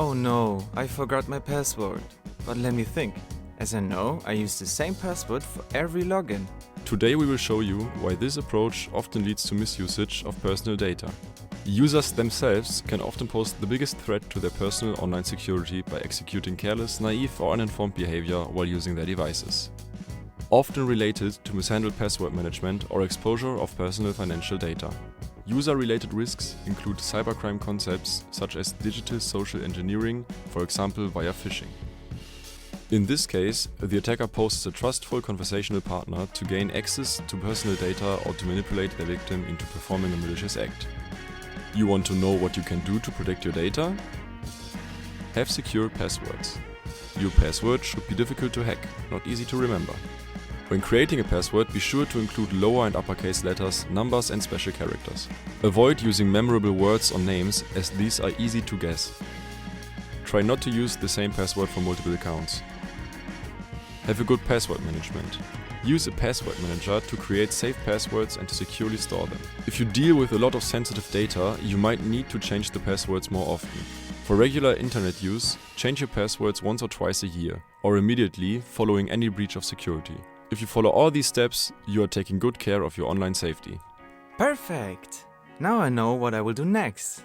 Oh no, I forgot my password. But let me think. As I know, I use the same password for every login. Today we will show you why this approach often leads to misusage of personal data. Users themselves can often pose the biggest threat to their personal online security by executing careless, naive or uninformed behavior while using their devices. Often related to mishandled password management or exposure of personal financial data. User-related risks include cybercrime concepts such as digital social engineering, for example via phishing. In this case, the attacker poses a trustful conversational partner to gain access to personal data or to manipulate their victim into performing a malicious act. You want to know what you can do to protect your data? Have secure passwords. Your password should be difficult to hack, not easy to remember. When creating a password, be sure to include lower and uppercase letters, numbers and special characters. Avoid using memorable words or names, as these are easy to guess. Try not to use the same password for multiple accounts. Have a good password management. Use a password manager to create safe passwords and to securely store them. If you deal with a lot of sensitive data, you might need to change the passwords more often. For regular internet use, change your passwords once or twice a year, or immediately following any breach of security. If you follow all these steps, you are taking good care of your online safety. Perfect! Now I know what I will do next.